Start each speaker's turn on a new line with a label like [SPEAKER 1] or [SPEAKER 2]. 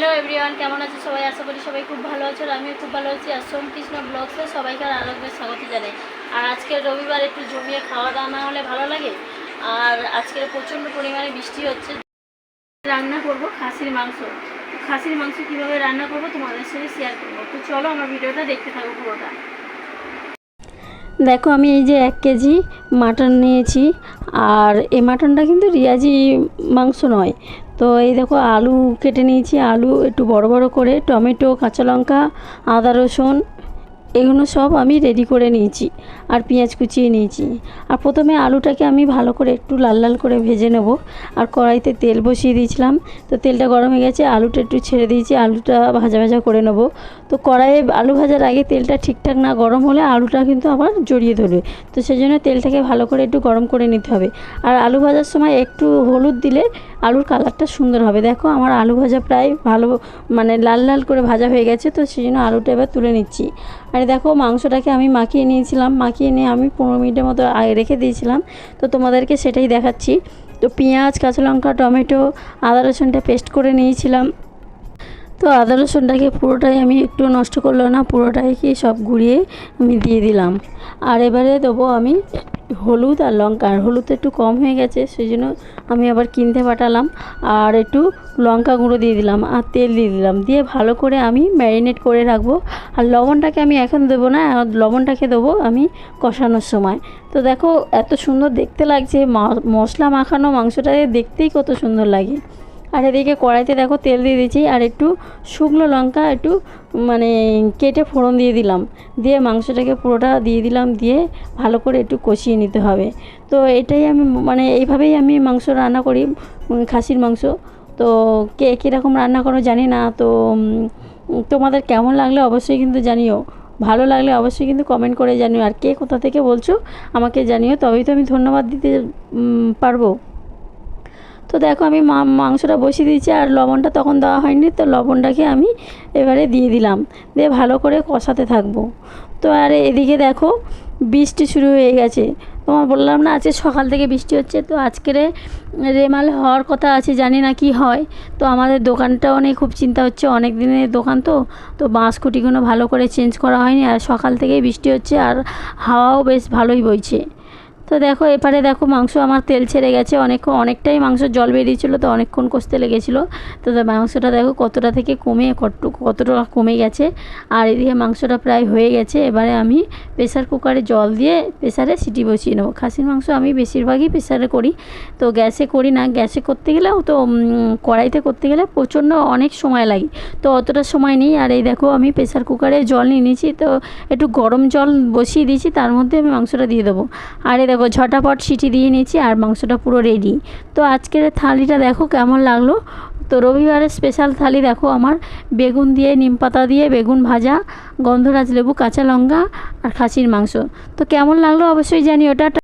[SPEAKER 1] Hello everyone, কেমন আছে সবাই? আশা করি সবাই খুব ভালো আছে আর আমিও খুব ভালো আছি। আর সোমকৃষ্ণ ব্লগসে সবাইকে আরেকবার স্বাগত জানাই। আর আজকে রবিবার একটু জমিয়ে খাওয়া দাওয়া না হলে ভালো লাগে। আর আজকে প্রচণ্ড পরিমাণে বৃষ্টি হচ্ছে। রান্না করব খাসির মাংস। খাসির মাংস কীভাবে রান্না করব তোমাদের সাথে শেয়ার করবো। তো চলো আমার ভিডিওটা দেখতে থাকো পুরোটা। দেখো আমি এই যে 1 কেজি মাটন নিয়েছি। আর এই মাটনটা কিন্তু রিয়াজি মাংস নয়। তো এই দেখো আলু কেটে নিয়েছি, আলু একটু বড় বড় করে, টমেটো, কাঁচা লঙ্কা, আদা রসুন এগুলো সব আমি রেডি করে নিয়েছি। আর পেঁয়াজ কুচিয়ে নিয়েছি। আর প্রথমে আলুটাকে আমি ভালো করে একটু লাল লাল করে ভেজে নেব। আর কড়াইতে তেল বসিয়ে দিয়েছিলাম, তো তেলটা গরম হয়ে গেছে, আলুটা একটু ছেড়ে দিয়েছি, আলুটা ভাজা ভাজা করে নেব। তো কড়াইয়ে আলু ভাজার আগে তেলটা ঠিকঠাক না গরম হলে আলুটা কিন্তু আবার জড়িয়ে ধরবে। তো সেই জন্য তেলটাকে ভালো করে একটু গরম করে নিতে হবে। আর আলু ভাজার সময় একটু হলুদ দিলে আলুর কালারটা সুন্দর হবে। দেখো আমার আলু ভাজা প্রায় ভালো মানে লাল লাল করে ভাজা হয়ে গেছে। তো সেই জন্য আলুটা এবার তুলে নিচ্ছি। আর দেখো মাংসটাকে আমি মাখিয়ে নিয়েছিলাম, মাখিয়ে নিয়ে আমি 15 মিনিটের মতো আগে রেখে দিয়েছিলাম। তো তোমাদেরকে সেটাই দেখাচ্ছি। তো পেঁয়াজ, কাঁচা লঙ্কা, টমেটো, আদা রসুনটা পেস্ট করে নিয়েছিলাম। তো আদা রসুনটাকে পুরোটাই আমি একটু নষ্ট করলো না, পুরোটাই কি সব গুঁড়িয়ে আমি দিয়ে দিলাম। আর এবারে দেবো আমি হলুদ আর লঙ্কা। আর হলুদ একটু কম হয়ে গেছে, সেই জন্য আমি আবার কিনতে পাঠালাম। আর একটু লঙ্কা গুঁড়ো দিয়ে দিলাম আর তেল দিয়ে দিলাম, দিয়ে ভালো করে আমি ম্যারিনেট করে রাখবো। আর লবণটাকে আমি এখন দেবো না, লবণটাকে দেবো আমি কষানোর সময়। তো দেখো এত সুন্দর দেখতে লাগছে, মশলা মাখানো মাংসটা দেখতেই কত সুন্দর লাগে। আর এদিকে কড়াইতে দেখো তেল দিয়ে দিয়েছি, আর একটু শুকনো লঙ্কা একটু মানে কেটে ফোড়ন দিয়ে দিলাম, দিয়ে মাংসটাকে পুরোটা দিয়ে দিলাম, দিয়ে ভালো করে একটু কষিয়ে নিতে হবে। তো এটাই আমি মানে এইভাবেই আমি মাংস রান্না করি, খাসির মাংস। তো কে কীরকম রান্না করো জানি না। তো তোমাদের কেমন লাগলে অবশ্যই কিন্তু জানিও, ভালো লাগলে অবশ্যই কিন্তু কমেন্ট করে জানিও। আর কে কোথা থেকে বলছো আমাকে জানিও, তবেই তো আমি ধন্যবাদ দিতে পারবো। তো দেখো আমি মাংসটা বসিয়ে দিয়েছি, আর লবণটা তখন দেওয়া হয়নি, তো লবণটাকে আমি এবারে দিয়ে দিলাম, দিয়ে ভালো করে কষাতে থাকবো। তো আর এদিকে দেখো বৃষ্টি শুরু হয়ে গেছে। তোমার বললাম না আজকে সকাল থেকে বৃষ্টি হচ্ছে। তো আজকের রেমাল হওয়ার কথা আছে, জানি না কি হয়। তো আমাদের দোকানটাও নিয়ে খুব চিন্তা হচ্ছে, অনেক দিনের দোকান তো। তো বাঁশ খুঁটিগুলো ভালো করে চেঞ্জ করা হয়নি, আর সকাল থেকেই বৃষ্টি হচ্ছে, আর হাওয়াও বেশ ভালোই বইছে। তো দেখো এপারে দেখো মাংস আমার তেল ছেড়ে গেছে, অনেকটাই মাংস জল বেরিয়েছিলো, তো অনেকক্ষণ কষতে লেগেছিলো। তো মাংসটা দেখো কতটা থেকে কমে কতটা কমে গেছে। আর এদিকে মাংসটা প্রায় হয়ে গেছে। এবারে আমি প্রেসার কুকারে জল দিয়ে প্রেসারে সিটি বসিয়ে নেবো। খাসির মাংস আমি বেশিরভাগই প্রেসারে করি, তো গ্যাসে করি না। গ্যাসে করতে গেলেও তো কড়াইতে করতে গেলে প্রচণ্ড অনেক সময় লাগে, তো অতটা সময় নেই। আর এই দেখো আমি প্রেসার কুকারে জল নিয়ে নিয়েছি, তো একটু গরম জল বসিয়ে দিয়েছি, তার মধ্যে আমি মাংসটা দিয়ে দেবো। আর এই দেখো ঝটাপট সিটি দিয়ে নিয়েছি, আর মাংসটা পুরো রেডি। তো আজকের থালিটা দেখো কেমন লাগলো। তো রবিবারের স্পেশাল থালি দেখো আমার বেগুন দিয়ে, নিম পাতা দিয়ে বেগুন ভাজা, গন্ধরাজ লেবু, কাঁচা লঙ্কা আর খাসির মাংস। তো কেমন লাগলো অবশ্যই জানিও। টাটা।